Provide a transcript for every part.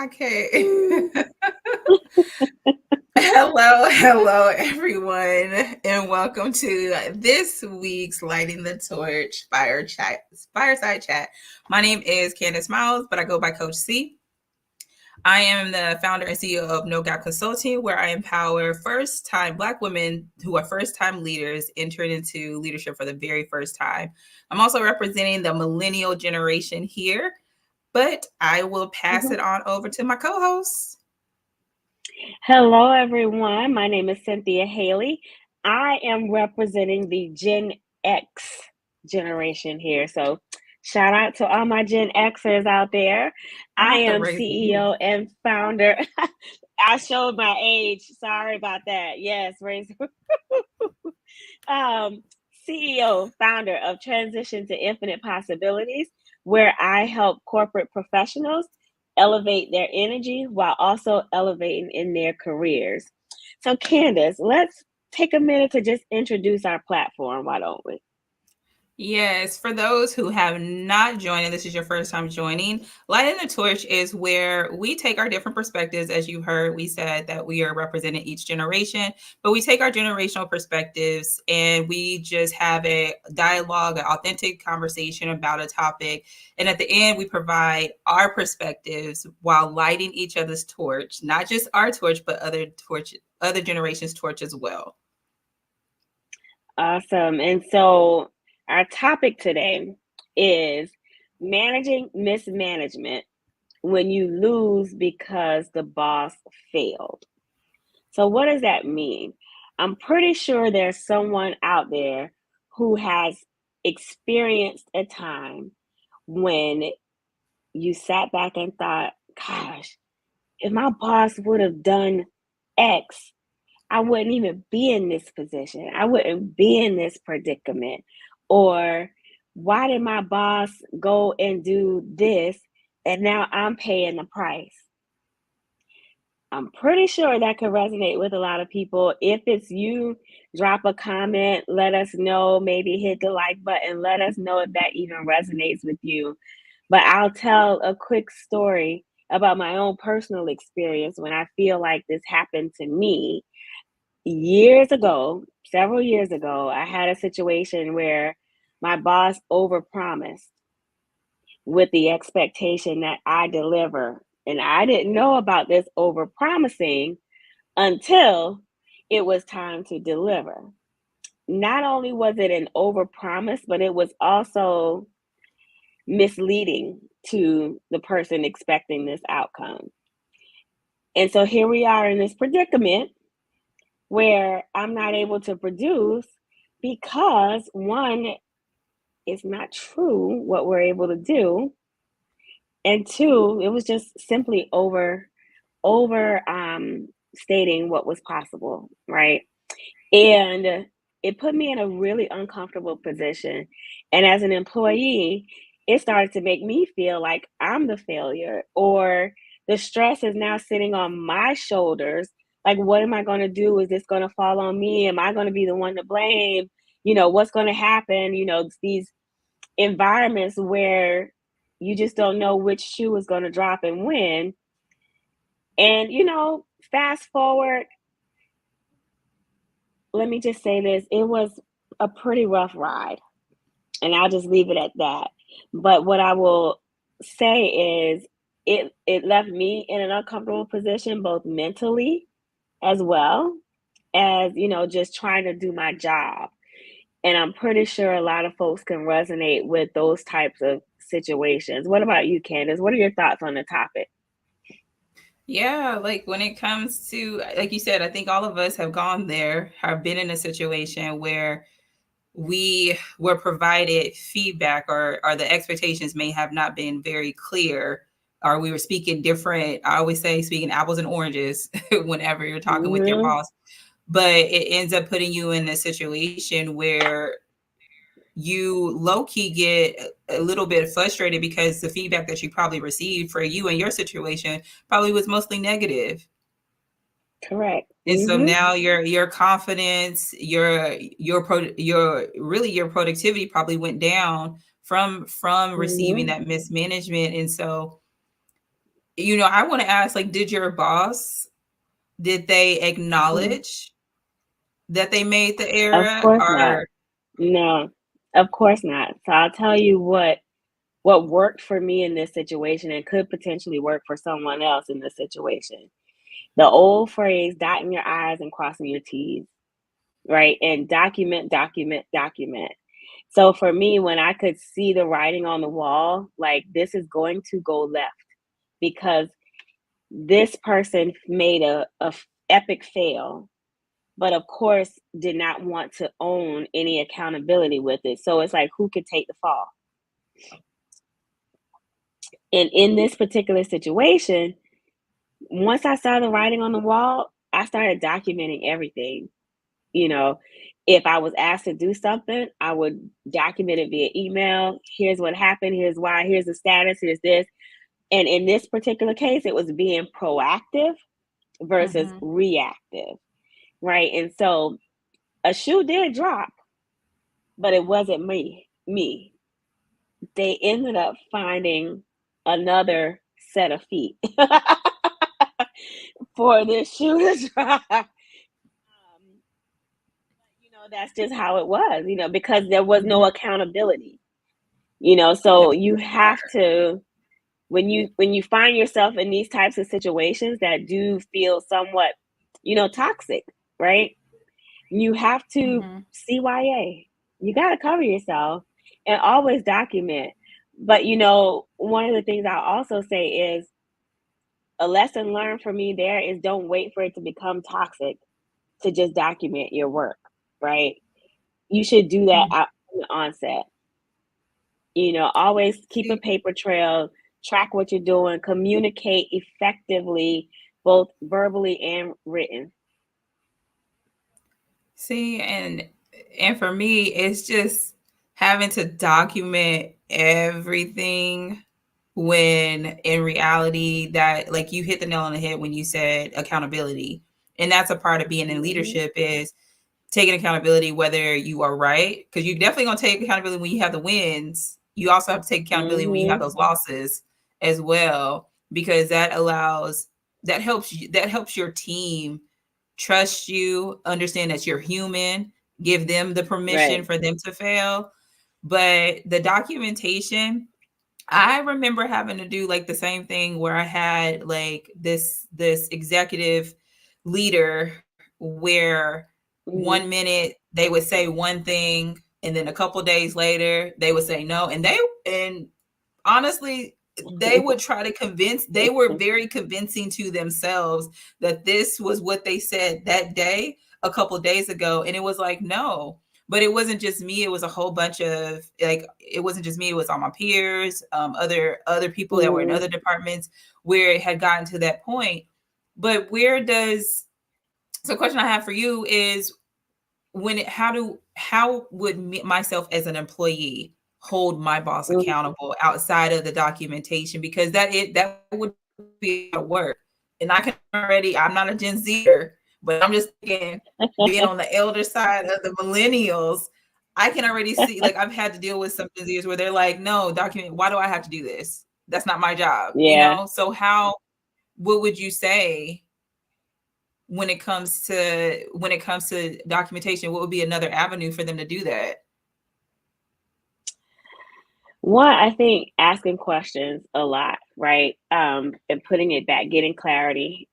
I can't. Hello, everyone, and welcome to this week's Lighting the Torch Fireside Chat. My name is Candace Miles, but I go by Coach C. I am the founder and CEO of No Gap Consulting, where I empower first-time Black women who are first-time leaders entering into leadership for the very first time. I'm also representing the millennial generation here, but I will pass it on over to my co-host. Hello, everyone. My name is Cynthia Haley. I am representing the Gen X generation here. So, shout out to all my Gen Xers out there. I am CEO and founder. I showed my age. Sorry about that. Yes, raise. CEO, founder of Transition to Infinite Possibilities, where I help corporate professionals elevate their energy while also elevating in their careers. So, Candace, let's take a minute to just introduce our platform. Why don't we? Yes, for those who have not joined and this is your first time joining, Lighting the Torch is where we take our different perspectives. As you heard, we said that we are representing each generation, but we take our generational perspectives and we just have a dialogue, an authentic conversation about a topic. And at the end, we provide our perspectives while lighting each other's torch, not just our torch, but other generations' torch as well. Awesome. And so, our topic today is managing mismanagement when you lose because the boss failed. So, what does that mean? I'm pretty sure there's someone out there who has experienced a time when you sat back and thought, gosh, if my boss would have done X, I wouldn't even be in this position. I wouldn't be in this predicament. Or why did my boss go and do this and now I'm paying the price? I'm pretty sure that could resonate with a lot of people. If it's you, drop a comment, let us know, maybe hit the like button, let us know if that even resonates with you. But I'll tell a quick story about my own personal experience when I feel like this happened to me. Years ago, several years ago, I had a situation where my boss overpromised with the expectation that I deliver. And I didn't know about this overpromising until it was time to deliver. Not only was it an overpromise, but it was also misleading to the person expecting this outcome. And so here we are in this predicament where I'm not able to produce because one, it's not true what we're able to do, and two, it was just simply over stating what was possible, right? And it put me in a really uncomfortable position. And as an employee, it started to make me feel like I'm the failure, or the stress is now sitting on my shoulders. Like, what am I going to do? Is this going to fall on me? Am I going to be the one to blame? What's going to happen? These environments where you just don't know which shoe is going to drop and when. And, fast forward, let me just say this, it was a pretty rough ride, and I'll just leave it at that. But what I will say is it left me in an uncomfortable position, both mentally as well as, just trying to do my job. And I'm pretty sure a lot of folks can resonate with those types of situations. What about you, Candace? What are your thoughts on the topic? Yeah, like when it comes to, like you said, I think all of us have gone there, have been in a situation where we were provided feedback or the expectations may have not been very clear, or we were speaking different. I always say speaking apples and oranges whenever you're talking with your boss, but it ends up putting you in a situation where you low key get a little bit frustrated because the feedback that you probably received for you and your situation probably was mostly negative. Correct. And so now your confidence, your productivity probably went down from receiving that mismanagement. And so I want to ask, like, did your boss, did they Mhm. acknowledge that they made the Of error, course not. or No, of course not. So I'll tell you what worked for me in this situation and could potentially work for someone else in this situation. The old phrase, dotting your I's and crossing your T's, right? And document, document, document. So for me, when I could see the writing on the wall, like this is going to go left because this person made a epic fail, but of course did not want to own any accountability with it. So it's like, who could take the fall? And in this particular situation, once I saw the writing on the wall, I started documenting everything. You know, if I was asked to do something, I would document it via email. Here's what happened. Here's why. Here's the status. Here's this. And in this particular case, it was being proactive versus Mhm. reactive, right? And so a shoe did drop, but it wasn't me. They ended up finding another set of feet for this shoe to drop. That's just how it was, because there was no Mhm. accountability. So That's you have to, when you find yourself in these types of situations that do feel somewhat, toxic, right? You have to Mhm. CYA. You got to cover yourself and always document. But one of the things I'll also say is a lesson learned for me there is don't wait for it to become toxic to just document your work, right? You should do that Mhm. at the onset. Always keep a See, paper trail, track what you're doing, communicate effectively, both verbally and written. see, and for me, it's just having to document everything, when in reality, that, like, you hit the nail on the head when you said accountability. And that's a part of being in Hmm. leadership, is taking accountability whether you are right, because you're definitely going to take accountability when you have the wins. You also have to take accountability when you have Hmm. those losses as well, because that helps your team trust you, understand that you're human, give them the permission Right. for them to fail. But the documentation, I remember having to do like the same thing, where I had like this executive leader, where one Hmm. minute they would say one thing, and then a couple days later they would say no, and honestly, they would try to convince, they were very convincing to themselves that this was what they said that day, a couple days ago, and it was like, no. But it wasn't just me, it was a whole bunch of, like, it wasn't just me, it was all my peers, other people that were in Hmm. other departments, where it had gotten to that point. But where does so question I have for you is, how would myself as an employee hold my boss Hmm. accountable outside of the documentation, because that would be a lot of work. And I can already, I'm not a Gen Zer, but I'm just thinking, being on the elder side of the millennials, I can already see, like, I've had to deal with some Gen Zers where they're like, no, document, why do I have to do this? That's not my job, Yeah. so how, what would you say when it comes to documentation? What would be another avenue for them to do that? One, I think asking questions a lot, right? And putting it back, getting clarity.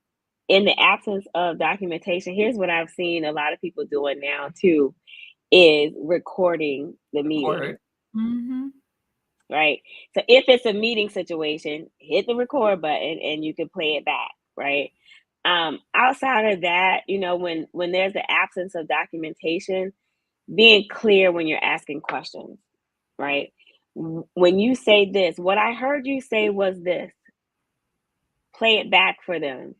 In the absence of documentation, here's what I've seen a lot of people doing now too is recording the meeting, Record. Mhm. right? So if it's a meeting situation, hit the record button and you can play it back, right? Outside of that, when there's the absence of documentation, being clear when you're asking questions, right? When you say this, what I heard you say was this, play it back for them.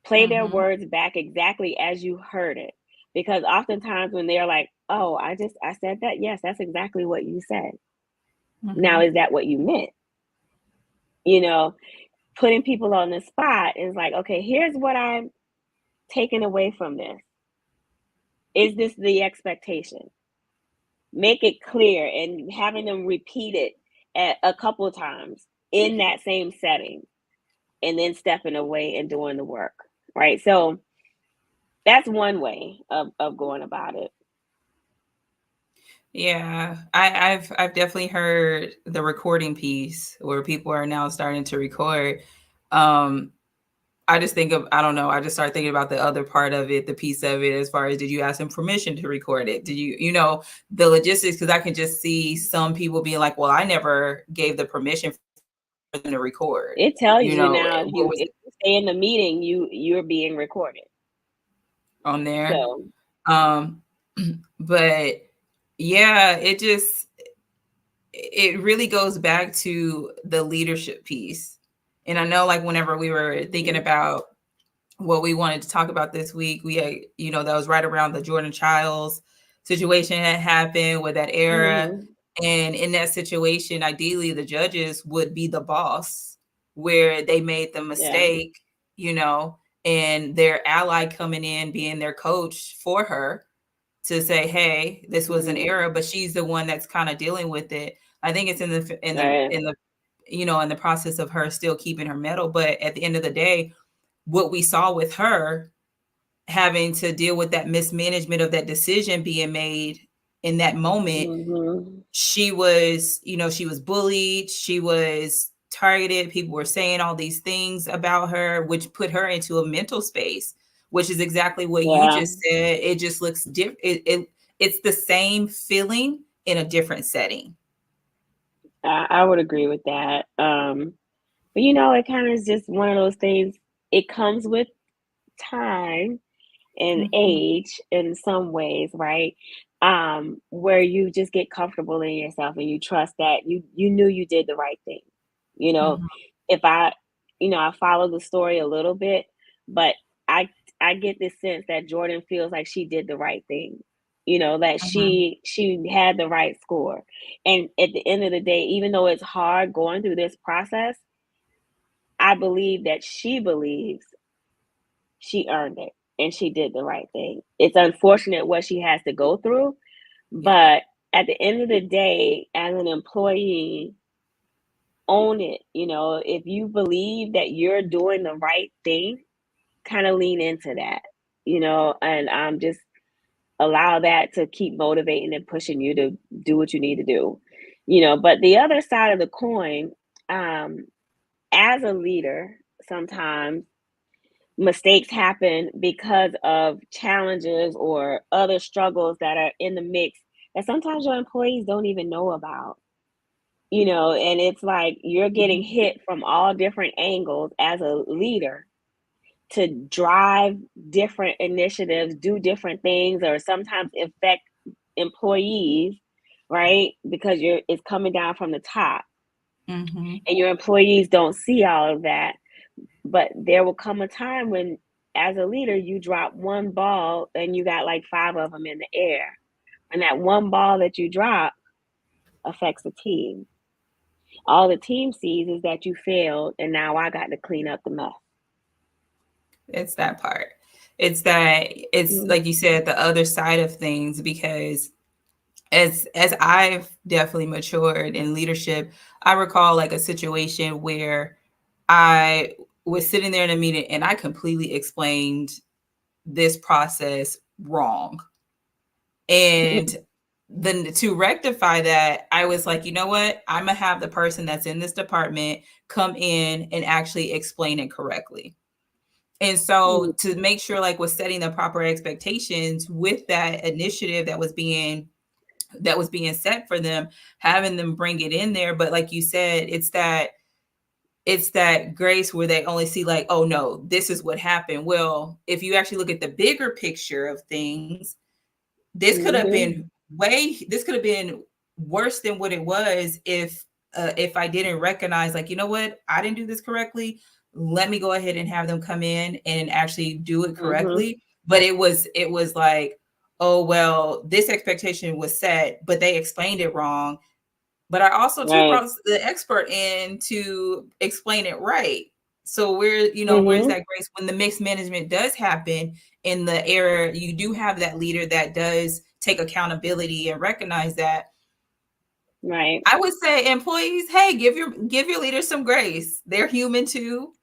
Play their Mhm. words back exactly as you heard it. Because oftentimes when they're like, oh, I said that. Yes, that's exactly what you said. Now, Mhm. is that what you meant? You know, Putting people on the spot is like, okay, here's what I'm taking away from this. Is this the expectation? Make it clear and having them repeat it a couple of times in that same setting. and then stepping away and doing the work, right? So that's one way of going about it. Yeah, I've definitely heard the recording piece where people are now starting to record. Um, I just think of, I don't know, I just start thinking about the other part of it, the piece of it, as far as, did you ask him permission to record it? Did you, the logistics? Because I can just see some people being like, well, I never gave the permission for them to record. It tells You you know, now, what was if you stay in the meeting, you're being recorded. on there? So Um, but yeah, it really goes back to the leadership piece. And I know, like, whenever we were thinking mhm, about what we wanted to talk about this week, we had, that was right around the Jordan Chiles situation that happened with that era. mhm, And in that situation, ideally, the judges would be the boss, where they made the yeah, mistake, and their ally coming in being their coach for her to say, hey, this was an mhm, error, but she's the one that's kind of dealing with it. I think it's right, in the process of her still keeping her medal. But at the end of the day, what we saw with her having to deal with that mismanagement of that decision being made in that moment, mhm, she was bullied, she was targeted, people were saying all these things about her, which put her into a mental space, which is exactly what you yeah, just said. It just looks different. It's the same feeling in a different setting. I would agree with that. But it kind of is just one of those things. It comes with time and Mhm, age in some ways, right? Where you just get comfortable in yourself and you trust that you knew you did the right thing. You know, mhm, if I follow the story a little bit, but I I get this sense that Jordan feels like she did the right thing. That mhm, she had the right score. And at the end of the day, even though it's hard going through this process, I believe that she believes she earned it and she did the right thing. It's unfortunate what she has to go through, yeah, but at the end of the day, as an employee, own it. If you believe that you're doing the right thing, kind of lean into that, and just allow that to keep motivating and pushing you to do what you need to do. But the other side of the coin, um, as a leader, sometimes mistakes happen because of challenges or other struggles that are in the mix that sometimes your employees don't even know about. And it's like you're getting mhm, hit from all different angles as a leader to drive different initiatives, do different things, or sometimes affect employees, right? Because it's coming down from the top, mhm. and your employees don't see all of that. But there will come a time when, as a leader, you drop one ball and you got like five of them in the air. And that one ball that you drop affects the team. All the team sees is that you failed, and now I got to clean up the mess. It's that part. It's Mm-hmm. like you said, the other side of things, because as I've definitely matured in leadership, I recall like a situation where I was sitting there in a meeting and I completely explained this process wrong. And then to rectify that, I was like, you know what? I'm gonna have the person that's in this department come in and actually explain it correctly. And so to make sure, like, was setting the proper expectations with that initiative that was being set for them, having them bring it in there. But like you said, it's that grace where they only see like, oh no, this is what happened. Well, if you actually look at the bigger picture of things, Mm-hmm. this could have been worse than what it was if I didn't recognize, like, you know what, I didn't do this correctly. Let me go ahead and have them come in and actually do it Mm-hmm. correctly. But it was like, oh well, this expectation was set, but they explained it wrong. But I also too Right. brought the expert in to explain it right. So where's Mm-hmm. that grace when the mixed management does happen in the era? You do have that leader that does take accountability and recognize that. Right. I would say employees, hey, give your leaders some grace. They're human too.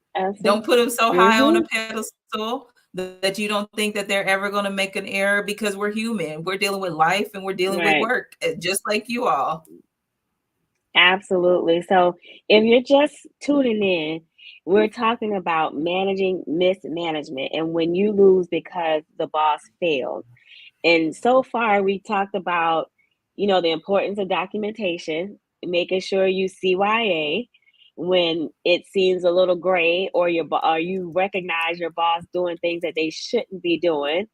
Don't put them so high on a Mm-hmm. pedestal that you don't think that they're ever going to make an error, because we're human. We're dealing with life and we're dealing with Right. work, just like you all. Absolutely. So if you're just tuning in, we're talking about managing mismanagement and when you lose because the boss failed. And so far, we talked about, the importance of documentation, making sure you CYA when it seems a little gray, or or you recognize your boss doing things that they shouldn't be doing,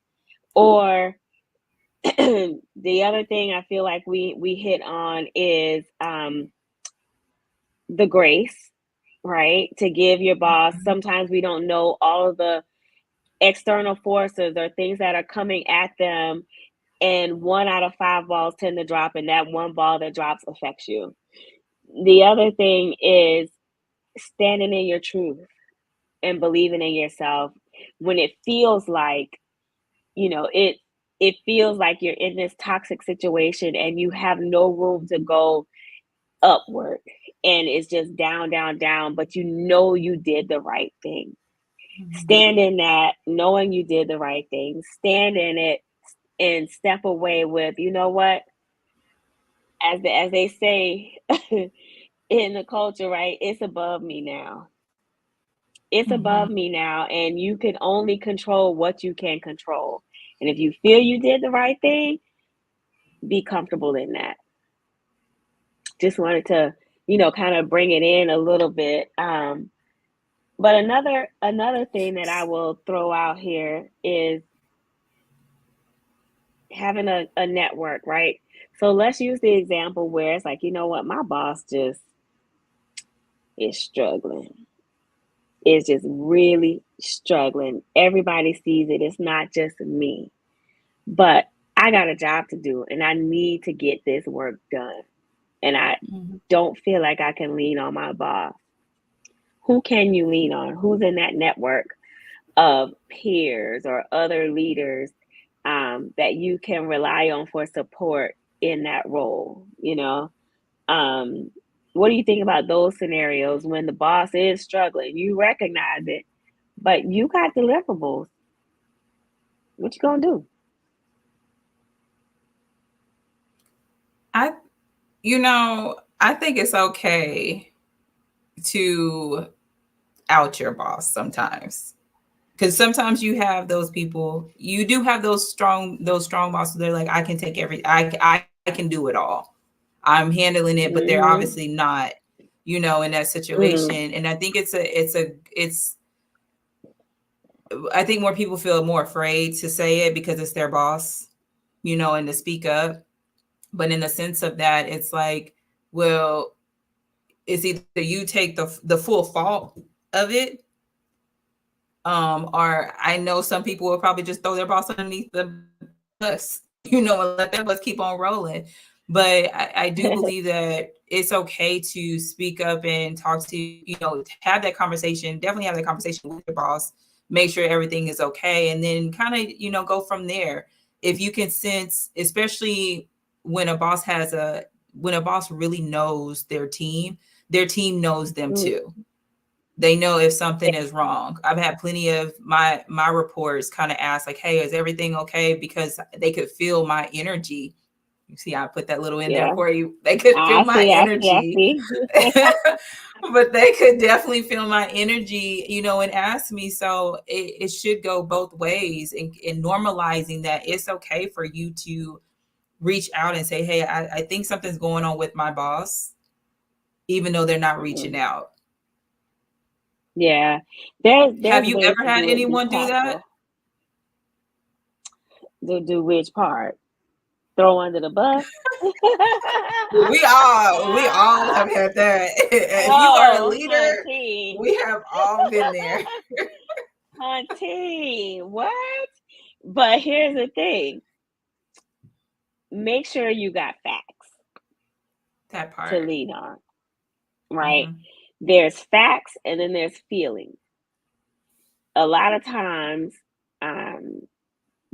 or the other thing I feel like we hit on is the grace, right? To give your boss. Mhm. Sometimes we don't know all of the external forces or things that are coming at them, and 1 out of 5 balls tend to drop, and that one ball that drops affects you. The other thing is standing in your truth and believing in yourself when it feels like, it feels like you're in this toxic situation and you have no room to go upward, and it's just down, down, down, but you did the right thing. Mhm. Stand in that, knowing you did the right thing. Stand in it and step away with, you know what? As they say in the culture, right? It's above me now. It's above Mhm. me now, and you can only control what you can control. And if you feel you did the right thing, be comfortable in that. Just wanted to, kind of bring it in a little bit. But another thing that I will throw out here is having a network, right? So let's use the example where it's like, you know what, my boss just is struggling. Is just really struggling. Everybody sees it. It's not just me. But I got a job to do and I need to get this work done. And I Mhm. don't feel like I can lean on my boss. Who can you lean on? Who's in that network of peers or other leaders that you can rely on for support in that role? Um, what do you think about those scenarios when the boss is struggling? You recognize it, but you got deliverables. What you gonna do? I, I think it's okay to out your boss sometimes, because sometimes you have those people, you do have those strong bosses. They're like, I can take I can do it all. I'm handling it, but they're obviously Mm-hmm. not, in that Mm-hmm. situation. And I think it's I think more people feel more afraid to say it because it's their boss, and to speak up. But in the sense of that, it's like, well, it's either you take the full fault of it, or I know some people will probably just throw their boss underneath the bus, and let that bus keep on rolling. But I do believe that it's okay to speak up and talk to, have that conversation, definitely have that conversation with your boss, make sure everything is okay, and then kind of, go from there. If you can sense, especially when a boss when a boss really knows their team knows them Mm-hmm. too. They know if something is wrong. I've had plenty of my reports kind of ask like, "Hey, is everything okay?" Because they could feel my energy. You see, I put that little in there Yeah. for you. They could feel I my see, I see, I energy, see. but they could definitely feel my energy, and ask me. So it should go both ways, and normalizing that it's okay for you to reach out and say, "Hey, I think something's going on with my boss," even though they're not reaching Mm. out. Yeah. There's Have you ways ever to had do it and be anyone do that? tactful. To do which part? Throw under the bus? We all have had that. If you are a Oh, leader, hunty. we have all been there. Hunty. What? But here's the thing. Make sure you got facts That to part. lean on, right? Mhm. There's facts and then there's feelings. A lot of times, um,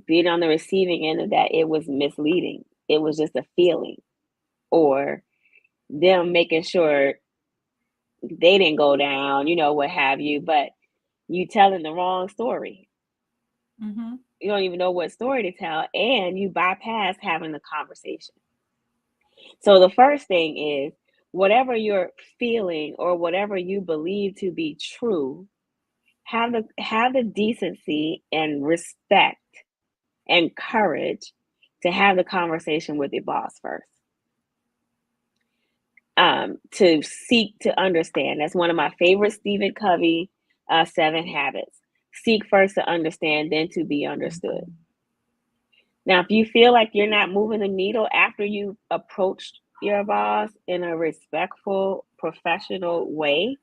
being on the receiving end of that, it was misleading. It was just a feeling, or them making sure they didn't go down, what have you, but you telling the wrong story. Mm-hmm. You don't even know what story to tell, and you bypass having the conversation. So the first thing is, whatever you're feeling or whatever you believe to be true, have the decency and respect and courage to have the conversation with your boss first. To seek to understand. That's one of my favorite Stephen Covey 7 habits. Seek first to understand, then to be understood. Now, if you feel like you're not moving the needle after you approached your boss in a respectful, professional way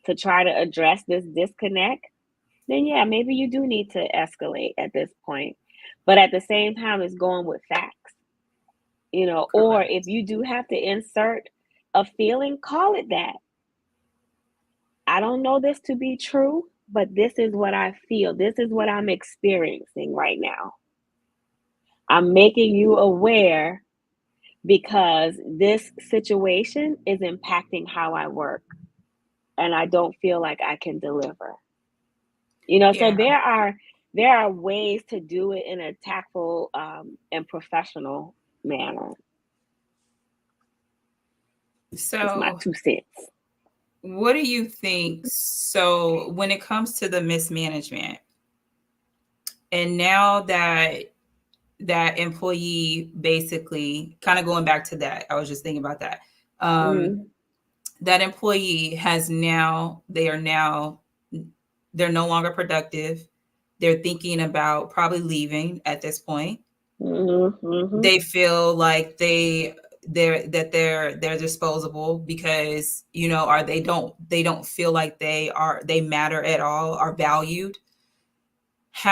to try to address this disconnect, then yeah, maybe you do need to escalate at this point. But at the same time, it's going with facts, or Correct. if you do have to insert a feeling, call it that. I don't know this to be true, but this is what I feel. This is what I'm experiencing right now. I'm making you aware because this situation is impacting how I work and I don't feel like I can deliver. So Yeah. there are ways to do it in a tactful and professional manner. It's my So, 2 cents. what do you think? So, when it comes to the mismanagement, and now that employee basically kind of going back to that, I was just thinking about that. Um, Mm-hmm. that employee has now, they're no longer productive. They're thinking about probably leaving at this point. Mm-hmm. Mm-hmm. They feel like they're disposable because or they don't feel like they matter at all, are valued.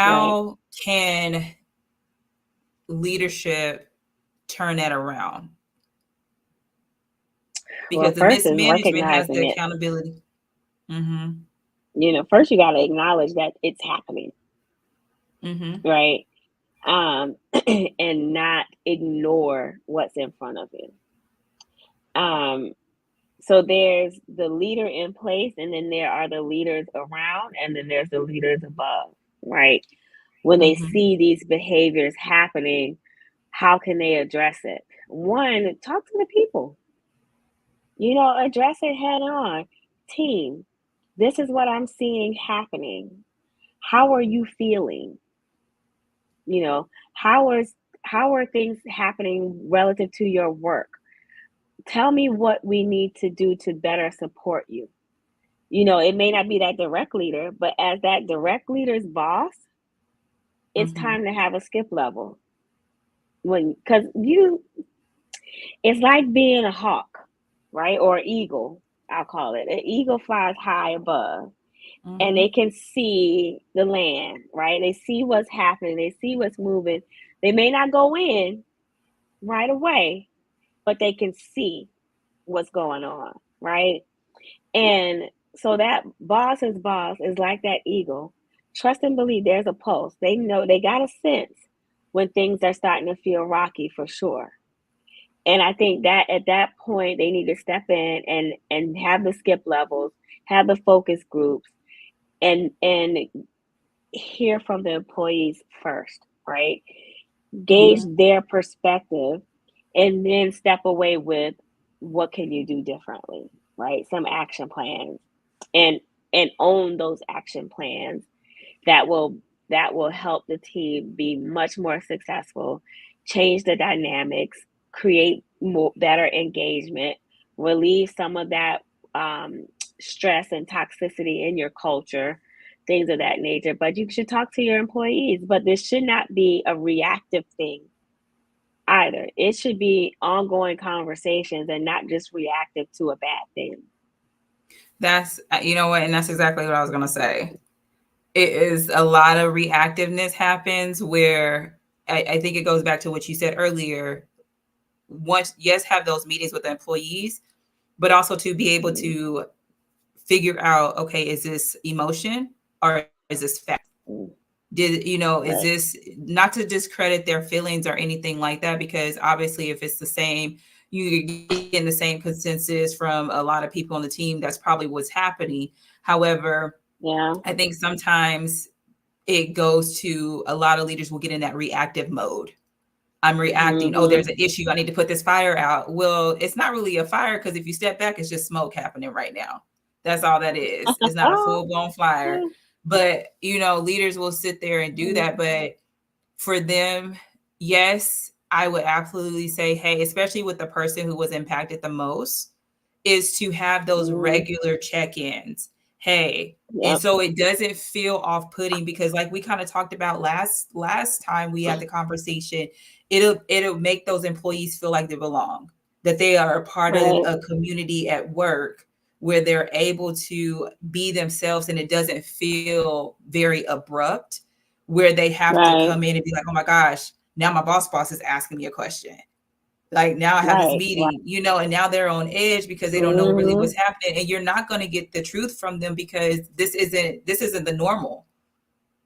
Right. How can leadership turn that around? Well, Because the first is mismanagement has the recognizing it. accountability. Mm-hmm. First you got to acknowledge that it's happening, Mm-hmm. right? Um, and not ignore what's in front of you. Um, so there's the leader in place, and then there are the leaders around, and then there's the leaders above, right? When they Mm-hmm. see these behaviors happening, how can they address it? One, talk to the people, address it head on. Team, this is what I'm seeing happening. How are you feeling? You know, how is how are things happening relative to your work? Tell me what we need to do to better support you. It may not be that direct leader, but as that direct leader's boss, it's Mm-hmm. time to have a skip level. Because it's like being a hawk, right? Or an eagle, I'll call it. An eagle flies high above and Mm-hmm. they can see the land, right? They see what's happening, they see what's moving. They may not go in right away, but they can see what's going on, right? And so that boss's boss is like that eagle. Trust and believe there's a pulse. They know they got a sense when things are starting to feel rocky for sure. And I think that at that point they need to step in and have the skip levels, have the focus groups, and hear from the employees first, right? Gauge Mm-hmm. their perspective and then step away with what can you do differently, right? Some action plans and own those action plans that will help the team be much more successful, change the dynamics, create better engagement, relieve some of that stress and toxicity in your culture, things of that nature. But you should talk to your employees, but this should not be a reactive thing either. It should be ongoing conversations and not just reactive to a bad thing. That's you know what, and that's exactly what I was gonna say. It is a lot of reactiveness happens where I think it goes back to what you said earlier. Once, yes, have those meetings with the employees, but also to be able Mm-hmm. to figure out, okay, is this emotion or is this fact? Is Right. this, not to discredit their feelings or anything like that, because obviously if it's the same, you're getting the same consensus from a lot of people on the team. That's probably what's happening. However, Yeah. I think sometimes it goes to a lot of leaders will get in that reactive mode. I'm reacting. Oh, there's Mm-hmm. an issue. I need to put this fire out. Well, it's not really a fire because if you step back, it's just smoke happening right now. That's all that is. It's not a full blown fire. But, leaders will sit there and do that. But for them, yes, I would absolutely say, hey, especially with the person who was impacted the most, is to have those Mm-hmm. regular check-ins. Hey, and Yep. so it doesn't feel off-putting because like we kind of talked about last time we had the conversation, it'll make those employees feel like they belong, that they are a part of Right. a community at work where they're able to be themselves and it doesn't feel very abrupt where they have to Right. come in and be like, oh my gosh, now my boss is asking me a question. Like now I have this Right. Right. meeting, and now they're on edge because they don't know really Mm-hmm. what's happening. And you're not going to get the truth from them because this isn't the normal.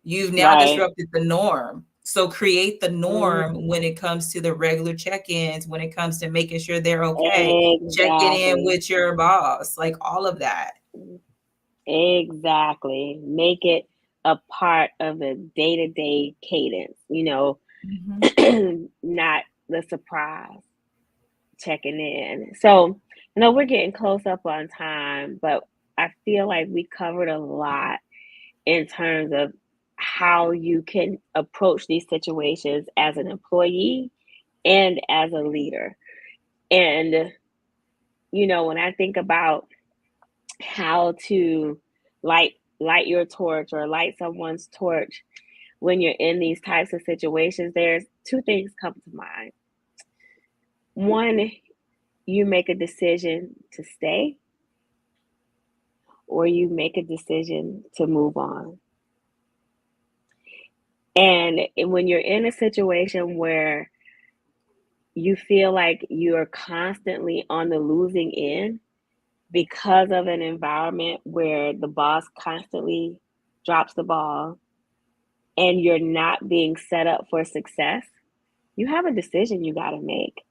You've now Right. disrupted the norm. So create the Mm-hmm. norm when it comes to the regular check-ins, when it comes to making sure they're okay, checking in Exactly. with your boss, like all of that. Exactly. Make it a part of the day-to-day cadence, Mhm. not the surprise checking in. So, we're getting close up on time, but I feel like we covered a lot in terms of how you can approach these situations as an employee and as a leader. And, when I think about how to light your torch or light someone's torch when you're in these types of situations, there's two things come to mind. One, you make a decision to stay or you make a decision to move on. And when you're in a situation where you feel like you're constantly on the losing end because of an environment where the boss constantly drops the ball and you're not being set up for success, you have a decision you got to make.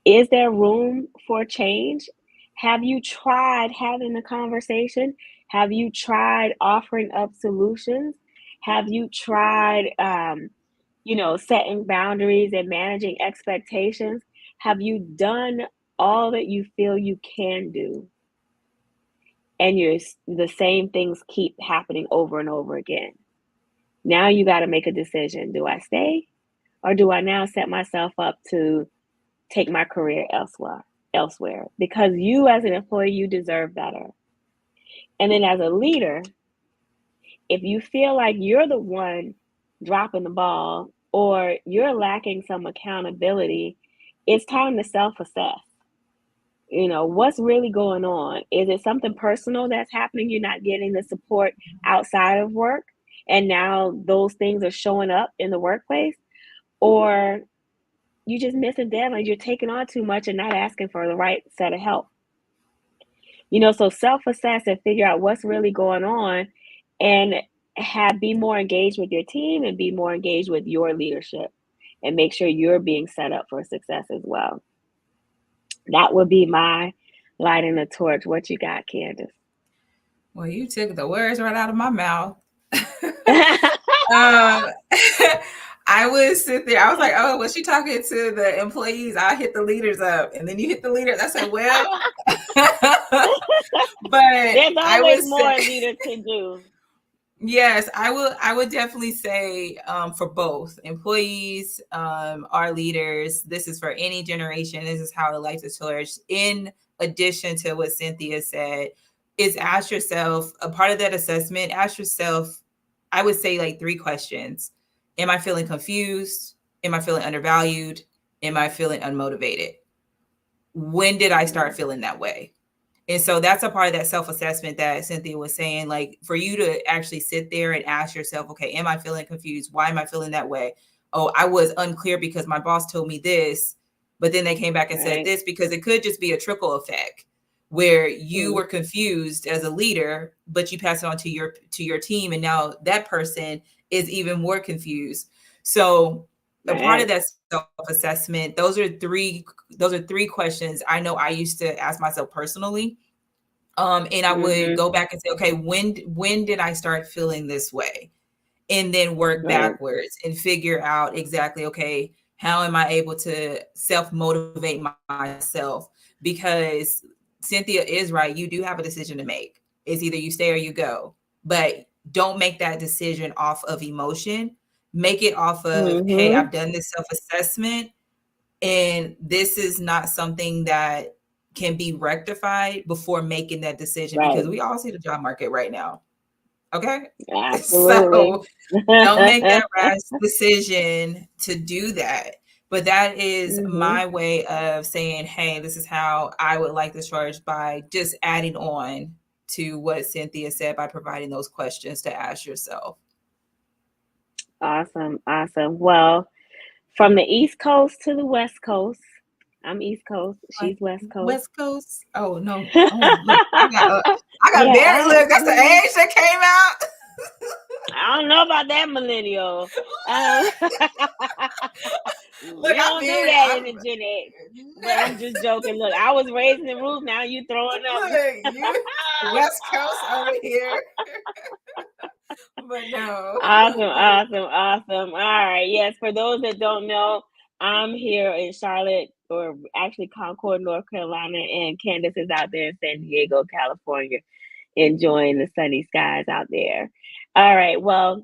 Is there room for change? Have you tried having the conversation? Have you tried offering up solutions? Have you tried, setting boundaries and managing expectations? Have you done all that you feel you can do? And the same things keep happening over and over again. Now you got to make a decision. Do I stay or do I now set myself up to take my career elsewhere? Because you as an employee, you deserve better. And then as a leader, if you feel like you're the one dropping the ball or you're lacking some accountability, it's time to self-assess. What's really going on? Is it something personal that's happening? You're not getting the support outside of work, and now those things are showing up in the workplace? Or you just missing deadlines, you're taking on too much and not asking for the right set of help. So self-assess and figure out what's really going on and be more engaged with your team and be more engaged with your leadership and make sure you're being set up for success as well. That would be my lighting the torch. What you got, Candace? Well, you took the words right out of my mouth. um, I would sit there. I was like, "Oh, was she talking to the employees? I hit the leaders up, and then you hit the leaders." I said, "Well," but There's I always would more say, a leader can do. yes, I will. I would definitely say for both employees, our leaders. This is for any generation. This is how the life is torched. In addition to what Cynthia said, is ask yourself a part of that assessment. Ask yourself, I would say like 3 questions: Am I feeling confused? Am I feeling undervalued? Am I feeling unmotivated? When did I start feeling that way? And so that's a part of that self-assessment that Cynthia was saying, like for you to actually sit there and ask yourself, okay, am I feeling confused? Why am I feeling that way? Oh, I was unclear because my boss told me this, but then they came back and said Right. this, because it could just be a trickle effect where you Mm. were confused as a leader, but you pass it on to your team, and now that person is even more confused. So a part of Right. that self-assessment, those are three questions I know I used to ask myself personally. And I would Mm-hmm. go back and say, okay, when did I start feeling this way? And then work Right. backwards and figure out exactly, okay, how am I able to self-motivate myself? Because Cynthia is right. You do have a decision to make. It's either you stay or you go. But don't make that decision off of emotion. Make it off of, hey, Mm-hmm. I've done this self-assessment and this is not something that can be rectified before making that decision, Right. because we all see the job market right now. Okay. Absolutely. So don't make that rash decision to do that. But that is Mm-hmm. my way of saying, hey, this is how I would like to charge, by just adding on to what Cynthia said by providing those questions to ask yourself. Awesome. Awesome. Well, from the East Coast to the West Coast, I'm East Coast. Like, She's West Coast. West Coast? Oh no! Oh look, I got very Yeah, look. That's the age that came out. I don't know about that millennial. We Look, don't do that in the Gen X. But I'm just joking. Look, I was raised in the roof. Now you throwing up. look, you West Coast over here. But no. Awesome, awesome, awesome. All right. Yes, for those that don't know, I'm here in Charlotte, or actually Concord, North Carolina, and Candace is out there in San Diego, California, enjoying the sunny skies out there. All right. Well,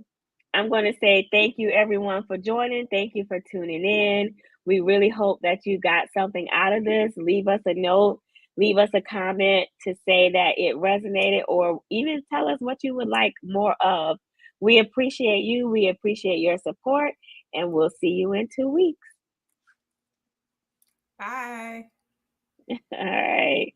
I'm going to say thank you, everyone, for joining. Thank you for tuning in. We really hope that you got something out of this. Leave us a note, leave us a comment to say that it resonated, or even tell us what you would like more of. We appreciate you. We appreciate your support, and we'll see you in 2 weeks. Bye. All right.